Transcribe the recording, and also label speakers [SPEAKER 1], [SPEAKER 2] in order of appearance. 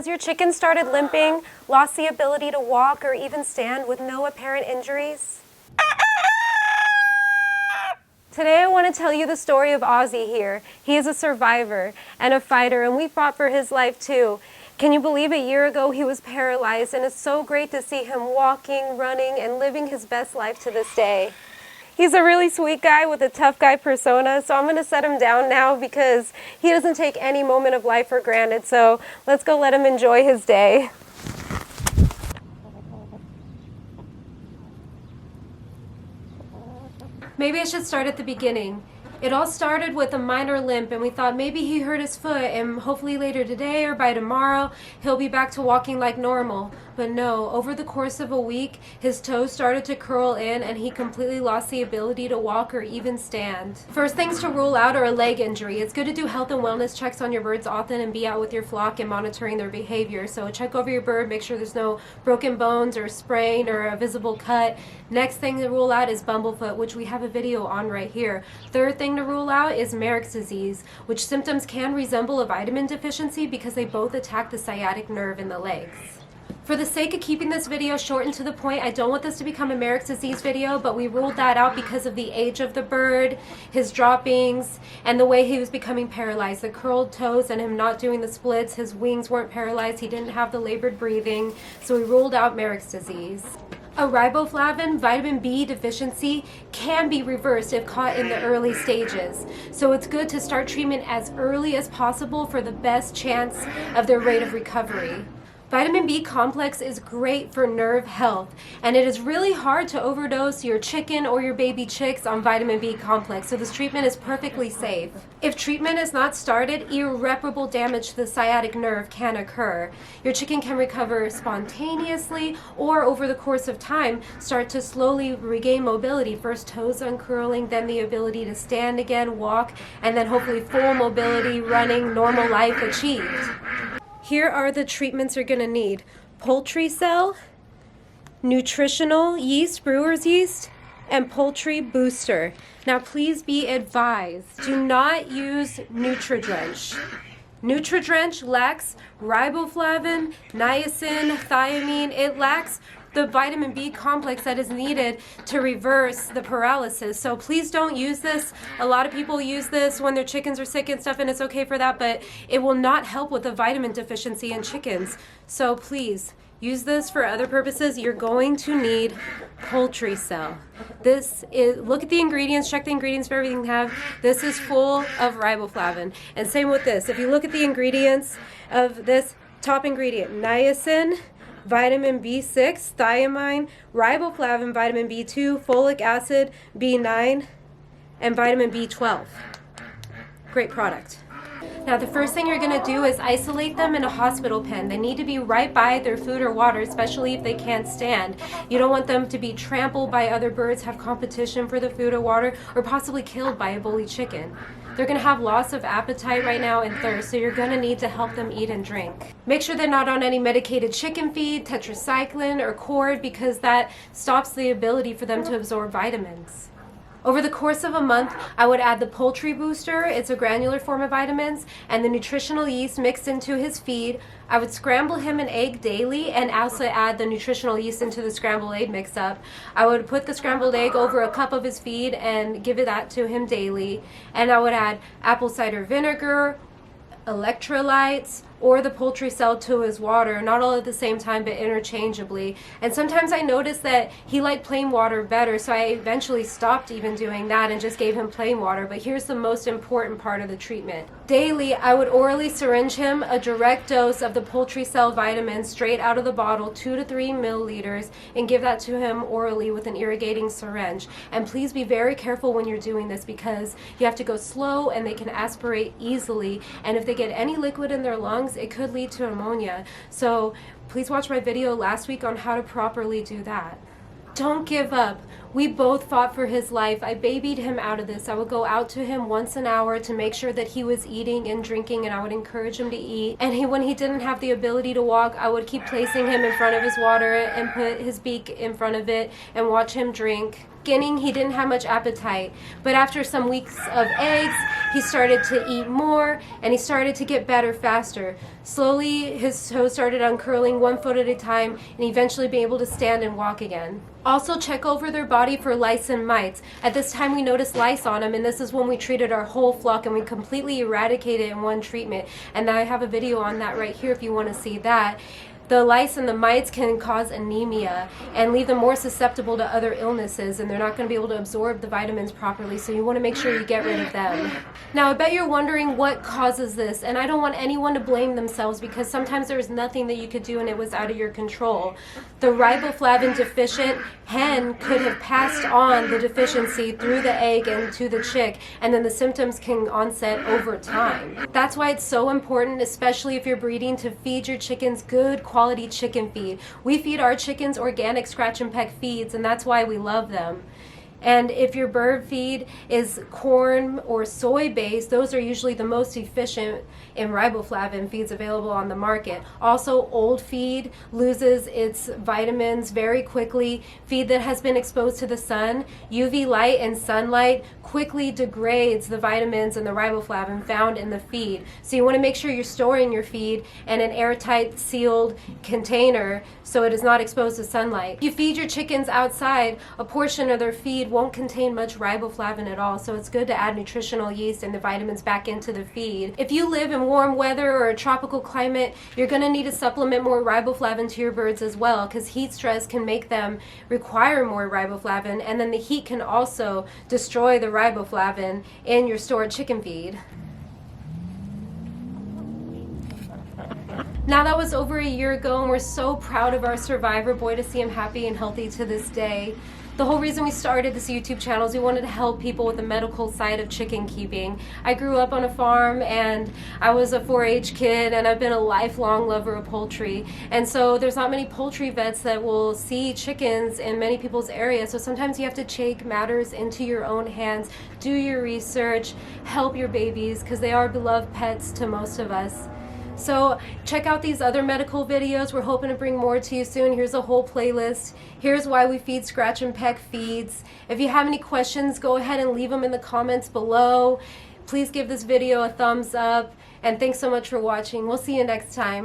[SPEAKER 1] Has your chicken started limping, lost the ability to walk or even stand with no apparent injuries? Today I want to tell you the story of Ozzy here. He is a survivor and a fighter, and we fought for his life too. Can you believe a year ago he was paralyzed, and it's so great to see him walking, running, and living his best life to this day. He's a really sweet guy with a tough guy persona, so I'm going to set him down now because he doesn't take any moment of life for granted, so let's go let him enjoy his day. Maybe I should start at the beginning. It all started with a minor limp, and we thought maybe he hurt his foot and hopefully later today or by tomorrow he'll be back to walking like normal. But no, over the course of a week his toes started to curl in and he completely lost the ability to walk or even stand. First things to rule out are a leg injury. It's good to do health and wellness checks on your birds often and be out with your flock and monitoring their behavior. So check over your bird, make sure there's no broken bones or sprain or a visible cut. Next thing to rule out is bumblefoot, which we have a video on right here. Third thing to rule out is Mareks disease, which symptoms can resemble a vitamin deficiency because they both attack the sciatic nerve in the legs. For the sake of keeping this video short and to the point, I don't want this to become a Mareks disease video, but we ruled that out because of the age of the bird, his droppings, and the way he was becoming paralyzed. The curled toes and him not doing the splits, his wings weren't paralyzed, he didn't have the labored breathing, so we ruled out Mareks disease. A riboflavin vitamin B deficiency can be reversed if caught in the early stages. So it's good to start treatment as early as possible for the best chance of their rate of recovery. Vitamin B complex is great for nerve health, and it is really hard to overdose your chicken or your baby chicks on vitamin B complex, so this treatment is perfectly safe. If treatment is not started, irreparable damage to the sciatic nerve can occur. Your chicken can recover spontaneously or over the course of time start to slowly regain mobility, first toes uncurling, then the ability to stand again, walk, and then hopefully full mobility, running, normal life achieved. Here are the treatments you're going to need. Poultry Cell, Nutritional Yeast, Brewers Yeast, and Poultry Booster. Now please be advised, do not use NUTRIDRENCH. NUTRIDRENCH lacks riboflavin, niacin, thiamine. It lacks the vitamin B complex that is needed to reverse the paralysis. So please don't use this. A lot of people use this when their chickens are sick and stuff, and it's okay for that, but it will not help with the vitamin deficiency in chickens. So please use this for other purposes. You're going to need Poultry Cell. This is, look at the ingredients, check the ingredients for everything you have. This is full of riboflavin. And same with this. If you look at the ingredients of this, top ingredient, niacin, vitamin B6, thiamine, riboflavin, vitamin B2, folic acid, B9, and vitamin B12. Great product. Now the first thing you're going to do is isolate them in a hospital pen. They need to be right by their food or water, especially if they can't stand. You don't want them to be trampled by other birds, have competition for the food or water, or possibly killed by a bully chicken. They're going to have loss of appetite right now and thirst, so you're going to need to help them eat and drink. Make sure they're not on any medicated chicken feed, tetracycline, or cord, because that stops the ability for them to absorb vitamins. Over the course of a month, I would add the Poultry Booster, it's a granular form of vitamins, and the Nutritional Yeast mixed into his feed. I would scramble him an egg daily and also add the Nutritional Yeast into the scrambled egg mix-up. I would put the scrambled egg over a cup of his feed and give that to him daily. And I would add apple cider vinegar, electrolytes, or the Poultry Cell to his water, not all at the same time but interchangeably. And sometimes I noticed that he liked plain water better, so I eventually stopped even doing that and just gave him plain water. But here's the most important part of the treatment. Daily, I would orally syringe him a direct dose of the Poultry Cell vitamins straight out of the bottle, 2 to 3 milliliters, and give that to him orally with an irrigating syringe. And please be very careful when you're doing this because you have to go slow and they can aspirate easily. And if they get any liquid in their lungs, it could lead to pneumonia. So please watch my video last week on how to properly do that. Don't give up. We both fought for his life. I babied him out of this. I would go out to him once an hour to make sure that he was eating and drinking, and I would encourage him to eat. And when he didn't have the ability to walk, I would keep placing him in front of his water and put his beak in front of it and watch him drink. beginning, he didn't have much appetite, but after some weeks of eggs, he started to eat more, and he started to get better faster. Slowly, his toes started uncurling 1 foot at a time, and eventually be able to stand and walk again. Also, check over their body for lice and mites. At this time, we noticed lice on them, and this is when we treated our whole flock, and we completely eradicated it in one treatment. And I have a video on that right here if you want to see that. The lice and the mites can cause anemia and leave them more susceptible to other illnesses, and they're not going to be able to absorb the vitamins properly, so you want to make sure you get rid of them. Now, I bet you're wondering what causes this, and I don't want anyone to blame themselves, because sometimes there's nothing that you could do and it was out of your control. The riboflavin deficient hen could have passed on the deficiency through the egg and to the chick, and then the symptoms can onset over time. That's why it's so important, especially if you're breeding, to feed your chickens good quality chicken feed. We feed our chickens organic scratch and peck feeds, and that's why we love them. And if your bird feed is corn or soy based, those are usually the most efficient in riboflavin feeds available on the market. Also, old feed loses its vitamins very quickly. Feed that has been exposed to the sun, UV light and sunlight, quickly degrades the vitamins and the riboflavin found in the feed. So you want to make sure you're storing your feed in an airtight sealed container so it is not exposed to sunlight. If you feed your chickens outside, a portion of their feed won't contain much riboflavin at all, so it's good to add nutritional yeast and the vitamins back into the feed. If you live in warm weather or a tropical climate, you're going to need to supplement more riboflavin to your birds as well, because heat stress can make them require more riboflavin, and then the heat can also destroy the riboflavin in your stored chicken feed. Now, that was over a year ago, and we're so proud of our survivor boy to see him happy and healthy to this day. The whole reason we started this YouTube channel is we wanted to help people with the medical side of chicken keeping. I grew up on a farm, and I was a 4-H kid, and I've been a lifelong lover of poultry. And so there's not many poultry vets that will see chickens in many people's areas. So sometimes you have to take matters into your own hands, do your research, help your babies, because they are beloved pets to most of us. So check out these other medical videos. We're hoping to bring more to you soon. Here's a whole playlist. Here's why we feed scratch and peck feeds. If you have any questions, go ahead and leave them in the comments below. Please give this video a thumbs up, and thanks so much for watching. We'll see you next time.